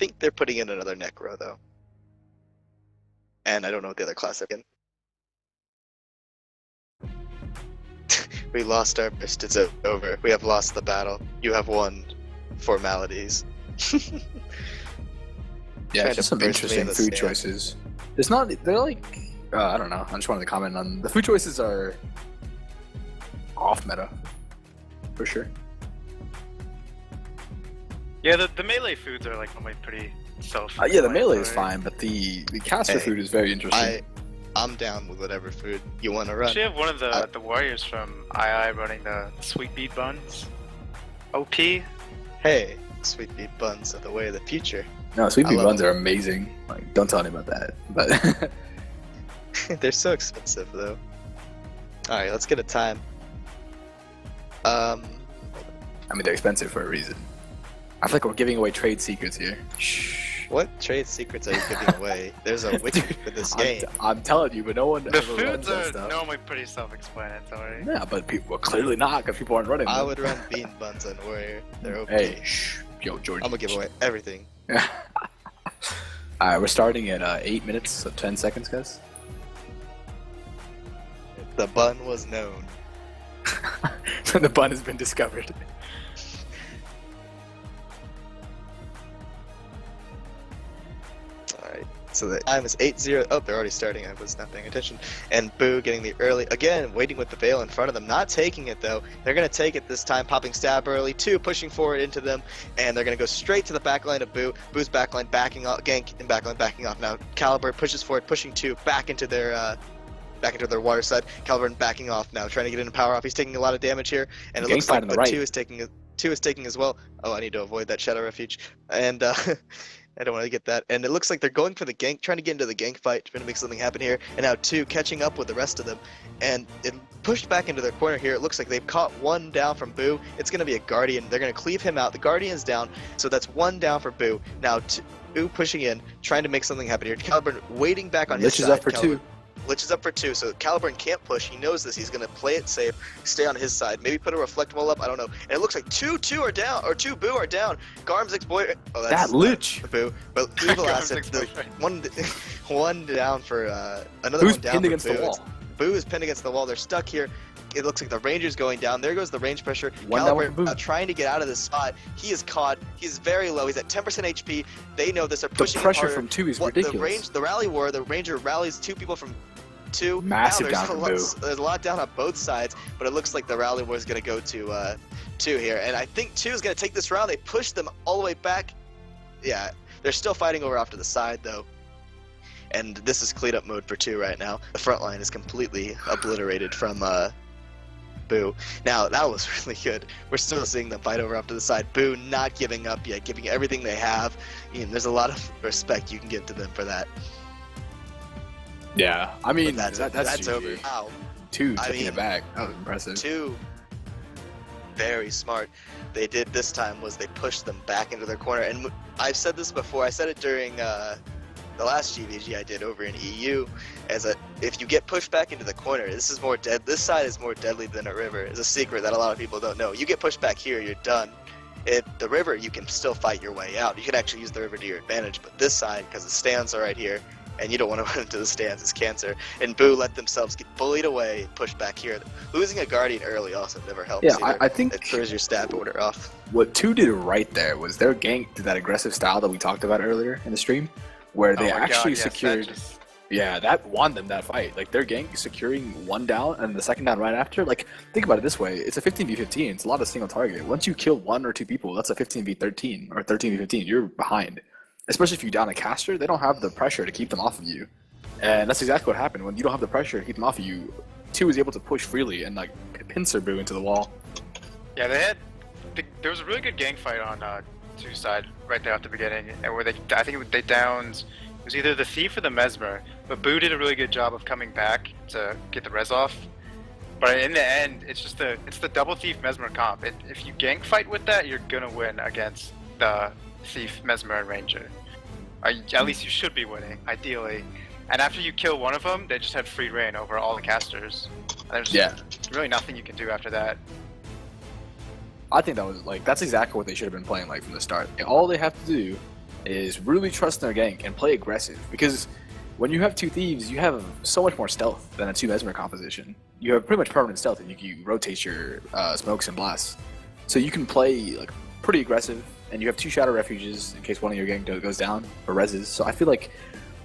think they're putting in another Necro, though. And I don't know what the other class again. We lost our best. It's over. We have lost the battle. You have won. Formalities. Yeah, just some interesting food choices. It's not. They're like. I don't know. I just wanted to comment on the food choices are off meta, for sure. Yeah, the melee foods are like normally pretty self. Yeah, the melee is fine, but the caster food is very interesting. I'm down with whatever food you want to run. Actually, have one of the warriors from II running the sweet beet buns. OP. Hey, sweet beet buns are the way of the future. No, sweet beet buns are amazing. Like, don't tell anyone about that. But they're so expensive, though. All right, let's get a time. I mean, they're expensive for a reason. I feel like we're giving away trade secrets here. Shh. What trade secrets are you giving away? There's a wiki for this game. I'm telling you, but no one the ever foods runs that are stuff. normally pretty self-explanatory. Yeah, but people well, clearly not because people aren't running them. I would run bean buns on Warrior. They're OP. Hey, shh. Yo, Georgy. I'm gonna give away everything. Alright, we're starting at 8 minutes, so 10 seconds, guys. The bun was known. The bun has been discovered. Alright, so the time is 8-0. Oh, they're already starting. I was not paying attention. And Boo getting the early. Again, waiting with the Veil in front of them. Not taking it, though. They're going to take it this time, popping stab early. 2 pushing forward into them. And they're going to go straight to the backline of Boo. Boo's backline backing off. Gank and backline backing off now. Caliber pushes forward, pushing 2 back into their water side. Caliburn backing off now, trying to get into power off. He's taking a lot of damage here, and it looks like the 2 is taking as well. Oh, I need to avoid that Shadow Refuge, and I don't want to get that. And it looks like they're going for the gank, trying to get into the gank fight, trying to make something happen here. And now 2 catching up with the rest of them, and it pushed back into their corner here. It looks like they've caught 1 down from Boo. It's going to be a Guardian. They're going to cleave him out. The Guardian's down, so that's 1 down for Boo. Now Boo pushing in, trying to make something happen here. Caliburn waiting back on his side. Lich is up for 2. Lich is up for 2, so Caliburn can't push. He knows this. He's going to play it safe, stay on his side. Maybe put a Reflect Wall up. I don't know. And it looks like 2 are down, or 2 Boo are down. Garm's boy. Oh, that's that Lich. Boo. But evil asset. One down for another Who's one down pinned for against Boo. the wall? Boo is pinned against the wall. They're stuck here. It looks like the Ranger's going down. There goes the range pressure. Caliburn trying to get out of this spot. He is caught. He's very low. He's at 10% HP. They know this. They're pushing the pressure him from 2 is ridiculous. The rally war. The Ranger rallies 2 people from 2. Massive down from Boo. There's a lot down on both sides, but it looks like the rally war is going to go to 2 here. And I think 2 is going to take this round. They push them all the way back. Yeah, they're still fighting over off to the side, though. And this is clean up mode for 2 right now. The front line is completely obliterated from Boo. Now, that was really good. We're still seeing them fight over off to the side. Boo not giving up yet, giving everything they have. There's a lot of respect you can give to them for that. Yeah, I mean, that's over. Wow. 2 taking it back. That was impressive. 2, very smart. They did this time was they pushed them back into their corner. And I've said this before. I said it during the last GvG I did over in EU. If you get pushed back into the corner, this side is more deadly than a river. It's a secret that a lot of people don't know. You get pushed back here, you're done. The river, you can still fight your way out. You can actually use the river to your advantage. But this side, because the stands are right here, and you don't want to run into the stands, it's cancer. And Boo let themselves get bullied away, pushed back here. Losing a Guardian early also never helps. Yeah, either. I think it throws your stat order off. What 2 did right there was their gank did that aggressive style that we talked about earlier in the stream, where they actually secured. Yeah, that won them that fight. Like their gank securing 1 down and the second down right after. Like think about it this way: it's a 15v15. It's a lot of single target. Once you kill 1 or 2 people, that's a 15v13 or 13v15. You're behind. Especially if you down a caster, they don't have the pressure to keep them off of you. And that's exactly what happened. When you don't have the pressure to keep them off of you, 2 is able to push freely and like pincer Boo into the wall. Yeah, there was a really good gang fight on 2 side right there at the beginning, and where I think they downed. It was either the Thief or the Mesmer, but Boo did a really good job of coming back to get the res off. But in the end, it's the double Thief Mesmer comp. If you gank fight with that, you're gonna win against the Thief, Mesmer, and Ranger. At least you should be winning, ideally. And after you kill one of them, they just have free reign over all the casters. And there's really nothing you can do after that. I think that was that's exactly what they should have been playing like from the start. All they have to do is really trust their gank and play aggressive, because when you have two thieves, you have so much more stealth than a two mesmer composition. You have pretty much permanent stealth, and you rotate your smokes and blasts, so you can play like pretty aggressive. And you have two shadow refuges in case one of your gang goes down or reses. So I feel like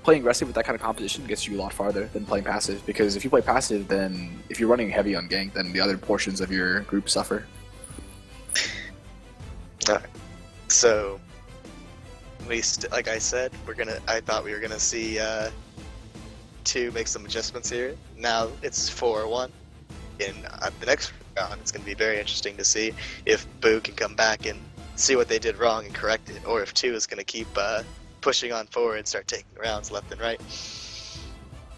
playing aggressive with that kind of composition gets you a lot farther than playing passive, because if you play passive, then if you're running heavy on gank, then the other portions of your group suffer. Alright, so like I said, I thought we were gonna see 2 make some adjustments here. Now it's 4-1 in the next round. It's gonna be very interesting to see if Boo can come back and see what they did wrong and correct it, or if 2 is gonna keep pushing on forward and start taking rounds left and right.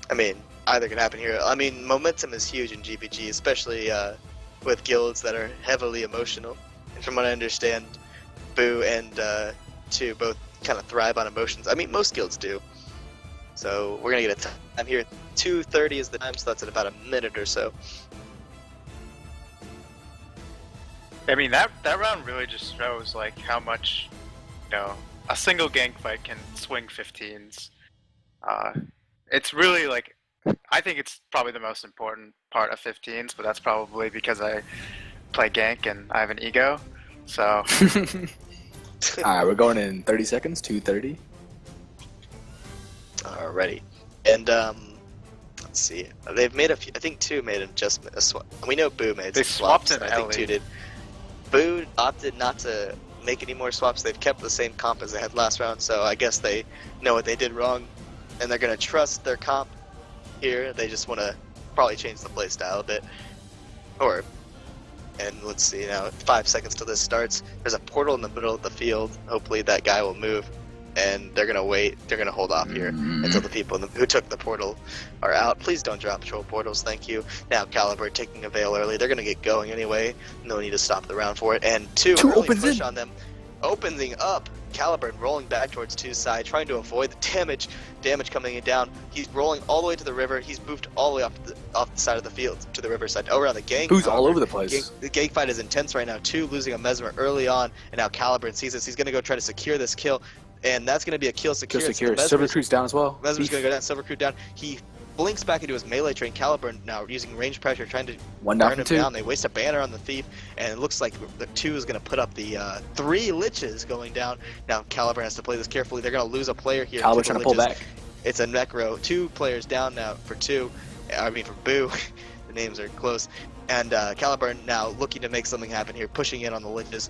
I mean, either can happen here. I mean, momentum is huge in GvG, especially with guilds that are heavily emotional. And from what I understand, Boo and 2 both kind of thrive on emotions. I mean, most guilds do. So we're gonna get a time here. 2:30 is the time, so that's in about a minute or so. I mean, that round really just shows like how much, a single gank fight can swing 15s. It's really like, I think it's probably the most important part of 15s, but that's probably because I play gank and I have an ego. So. Alright, we're going in 30 seconds, 2:30. Alrighty. And let's see. They've made a few. I think 2 made an adjustment. A swap. We know Boo made they some swaps. Swapped in I think 2 did. Boo opted not to make any more swaps. They've kept the same comp as they had last round, so I guess they know what they did wrong, and they're going to trust their comp here. They just want to probably change the playstyle a bit. And let's see now, 5 seconds till this starts. There's a portal in the middle of the field. Hopefully that guy will move, and they're going to wait. They're going to hold off here until the people who took the portal are out. Please don't drop troll portals, thank you. Now Caliber taking a veil early. They're going to get going anyway. No need to stop the round for it. And 2 opens push in on them. Opening up. Caliber rolling back towards 2's side, trying to avoid the damage coming in down. He's rolling all the way to the river. He's moved all the way off the side of the field to the riverside. Over on the gank. Who's all over the place. The gank fight is intense right now. 2 losing a mesmer early on, and now Caliber sees this. He's going to go try to secure this kill, and that's going to be a kill secure. Silver Crew's down as well. Mesmer's going to go down. Silver Crew down. He blinks back into his melee train. Caliber now using range pressure, trying to burn him down. They waste a banner on the thief, and it looks like the 2 is going to put up the 3 liches going down. Now Caliber has to play this carefully. They're going to lose a player here. Caliber trying to pull back. It's a necro. 2 players down now for 2. I mean for Boo. The names are close. And Caliber now looking to make something happen here, pushing in on the liches.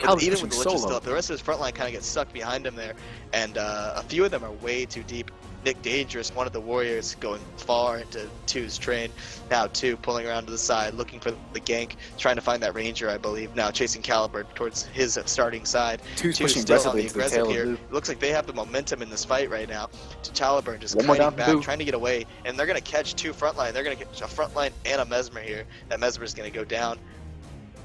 Even with the liches still up, the rest of his front line kind of gets sucked behind him there, and a few of them are way too deep. Nick Dangerous, one of the warriors, going far into 2's train. Now 2 pulling around to the side, looking for the gank, trying to find that ranger, I believe. Now chasing Caliber towards his starting side. 2's pushing aggressively to the tail here. It looks like they have the momentum in this fight right now. To Caliber just kiting back, trying to get away, and they're going to catch 2 frontline. They're going to catch a frontline and a mesmer here. That mesmer is going to go down.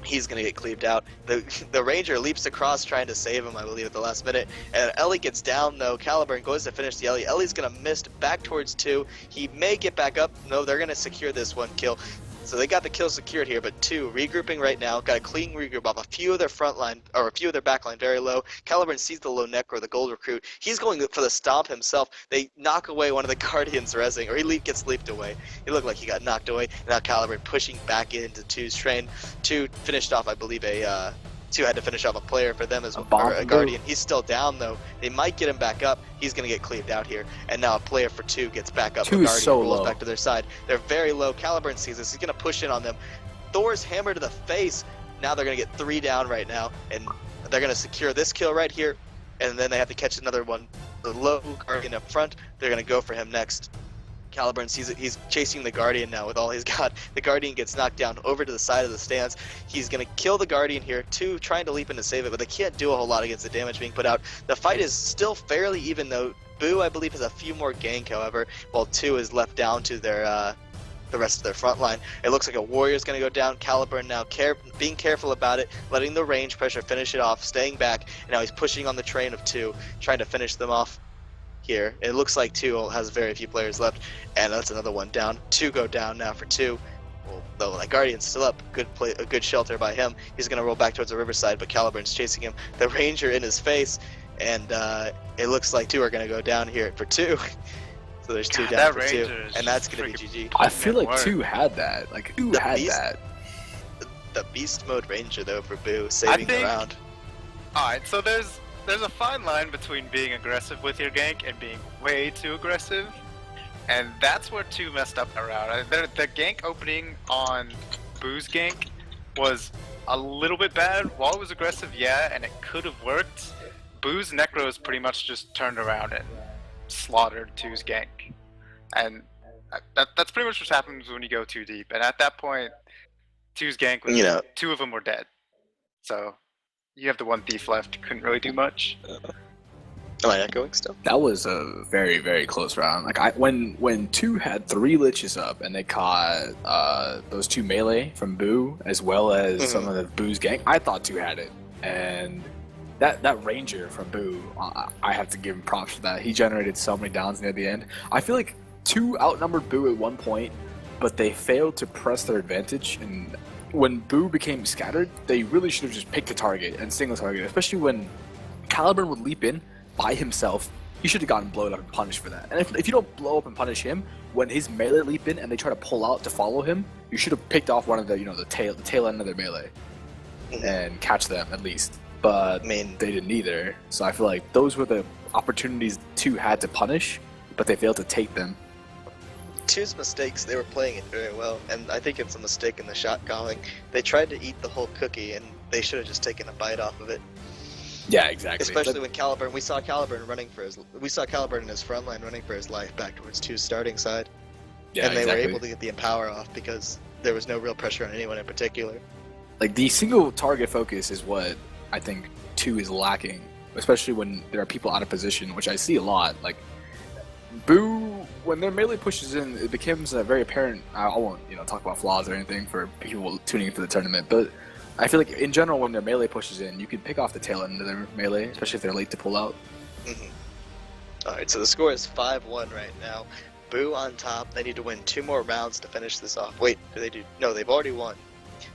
He's going to get cleaved out. The ranger leaps across trying to save him, I believe, at the last minute. And Ellie gets down, though. Caliber goes to finish the Ellie. Ellie's going to miss back towards 2. He may get back up. No, they're going to secure this one kill. So they got the kill secured here, but 2 regrouping right now. Got a clean regroup off a few of their front line, or a few of their back line very low. Caliburn sees the low necro, the gold recruit. He's going for the stomp himself. They knock away one of the guardians resing, or he gets leaped away. He looked like he got knocked away. Now Caliburn pushing back into 2's train. 2 finished off, I believe, 2 had to finish off a player for them as well, or a guardian. He's still down though. They might get him back up. He's gonna get cleaved out here. And now a player for 2 gets back up. 2 the is guardian so rolls low. Back to their side. They're very low. Caliburn sees this. He's gonna push in on them. Thor's hammer to the face. Now they're gonna get 3 down right now, and they're gonna secure this kill right here. And then they have to catch another one. The low guardian up front. They're gonna go for him next. Caliburn sees it. He's chasing the Guardian now with all he's got. The Guardian gets knocked down over to the side of the stands. He's going to kill the Guardian here. 2 trying to leap in to save it, but they can't do a whole lot against the damage being put out. The fight is still fairly even, though Boo, I believe, has a few more gank, however, while 2 is left down to their the rest of their front line. It looks like a Warrior's going to go down. Caliburn now being careful about it, letting the range pressure finish it off, staying back, and now he's pushing on the train of 2, trying to finish them off. Here, it looks like 2 has very few players left, and that's another one down. 2 go down now for 2. Well, though that Guardian's still up, a good shelter by him. He's gonna roll back towards the riverside, but Caliburn's chasing him. The Ranger in his face, and it looks like 2 are going to go down here for 2. So there's 2 God, down that for 2, Ranger is and that's just going to be GG. I feel like Work. 2 had that. Like 2 The had beast- that. The beast mode Ranger though for Boo, saving the think- round. Alright, so there's a fine line between being aggressive with your gank and being way too aggressive. And that's where 2 messed up around. The gank opening on Boo's gank was a little bit bad. While it was aggressive, yeah, and it could have worked. Boo's Necros pretty much just turned around and slaughtered 2's gank. And that's pretty much what happens when you go too deep. And at that point, 2's gank was, 2 of them were dead. So you have the 1 thief left, couldn't really do much. Am I echoing still? That was a very, very close round. Like when 2 had 3 liches up and they caught those 2 melee from Boo as well as some of the Boo's gank, I thought 2 had it. And that Ranger from Boo, I have to give him props for that. He generated so many downs near the end. I feel like 2 outnumbered Boo at one point, but they failed to press their advantage. And when Boo became scattered, they really should have just picked a target and single target, especially when Caliburn would leap in by himself. You should have gotten blown up and punished for that. And if you don't blow up and punish him, when his melee leap in and they try to pull out to follow him, you should have picked off one of the the tail end of their melee and catch them at least. But they didn't either. So I feel like those were the opportunities 2 had to punish, but they failed to take them. 2's mistakes, they were playing it very well, and I think it's a mistake in the shot calling. They tried to eat the whole cookie, and they should have just taken a bite off of it. Yeah, exactly. Especially when Caliburn, we saw Caliburn in his front line running for his life back towards 2's starting side. Yeah, and they exactly. were able to get the Empower off because there was no real pressure on anyone in particular. Like, the single target focus is what I think 2 is lacking, especially when there are people out of position, which I see a lot. Like, Boo, when their melee pushes in, it becomes very apparent. I won't, talk about flaws or anything for people tuning in for the tournament, but I feel like in general, when their melee pushes in, you can pick off the tail end of their melee, especially if they're late to pull out. Alright, so the score is 5-1 right now. Boo on top. They need to win 2 more rounds to finish this off. Wait, do they do? No, they've already won.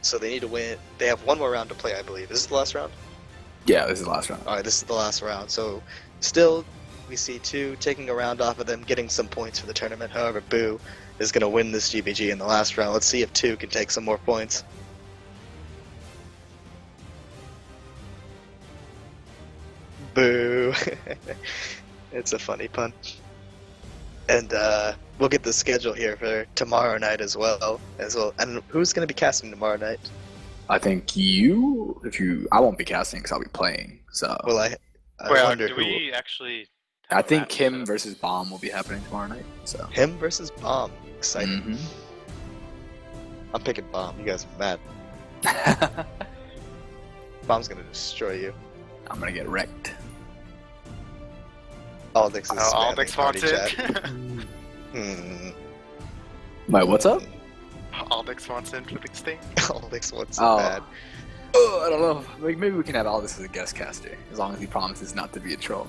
So they need to win. They have 1 more round to play, I believe. Is this the last round? Yeah, this is the last round. Alright, this is the last round. So still, we see 2 taking a round off of them, getting some points for the tournament. However, Boo is going to win this GvG in the last round. Let's see if 2 can take some more points. Boo. It's a funny pun. And we'll get the schedule here for tomorrow night as well. And who's going to be casting tomorrow night? I think I won't be casting because I'll be playing. So. Well, I wonder do who. we actually? I think him versus Bomb will be happening tomorrow night. So. Him versus Bomb. Exciting. Mm-hmm. I'm picking Bomb. You guys are mad. Bomb's going to destroy you. I'm gonna get wrecked. Aldix is Aldix spamming party wants chat. it. Wait, what's up? Aldix wants in for the sting. Aldix wants it Oh. bad. Oh, I don't know. Maybe we can have Aldous as a guest caster, as long as he promises not to be a troll.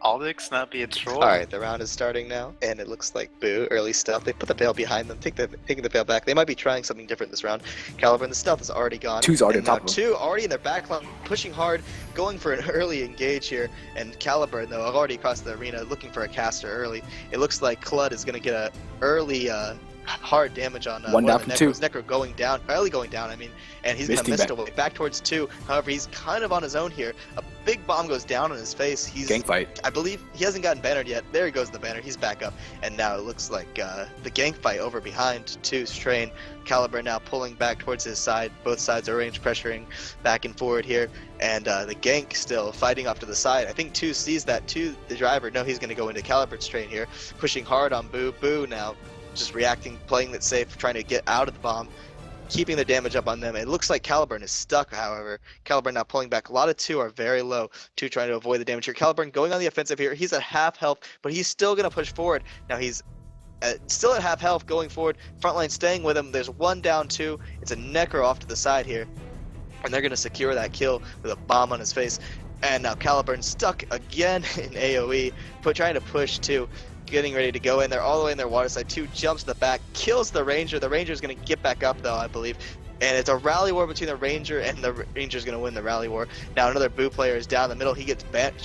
Aldix not be a troll. Alright, the round is starting now, and it looks like Boo, early stealth. They put the veil behind them, taking the veil back. They might be trying something different this round. Caliburn, the stealth is already gone. 2's already on and now top of him. 2 already in their back line, pushing hard, going for an early engage here. And Caliburn, though, already across the arena, looking for a caster early. It looks like Clud is going to get a early hard damage on one down of the from 2. Necro going down, early going down, and he's going to mist away back towards 2. However, he's kind of on his own here. A big bomb goes down on his face. He's Gang fight. I believe he hasn't gotten bannered yet. There he goes, the banner. He's back up, and now it looks like the gank fight over behind 2's train. Caliburn now pulling back towards his side. Both sides are range pressuring back and forward here, and the gank still fighting off to the side. I think 2 sees that 2, the driver. No, he's going to go into Caliburn's train here, pushing hard on Boo. Boo now just reacting, playing it safe, trying to get out of the bomb, keeping the damage up on them. It looks like Caliburn is stuck, however. Caliburn now pulling back. A lot of 2 are very low. 2 trying to avoid the damage here. Caliburn going on the offensive here. He's at half health, but he's still going to push forward. Now he's still at half health going forward. Frontline staying with him. There's 1 down, 2. It's a Necro off to the side here. And they're going to secure that kill with a bomb on his face. And now Caliburn stuck again in AoE, trying to push 2. Getting ready to go in there, all the way in their water side. 2 jumps to the back, kills the Ranger. The Ranger's going to get back up, though, I believe. And it's a rally war between the Ranger, and the Ranger's going to win the rally war. Now another Boo player is down the middle. He gets banned.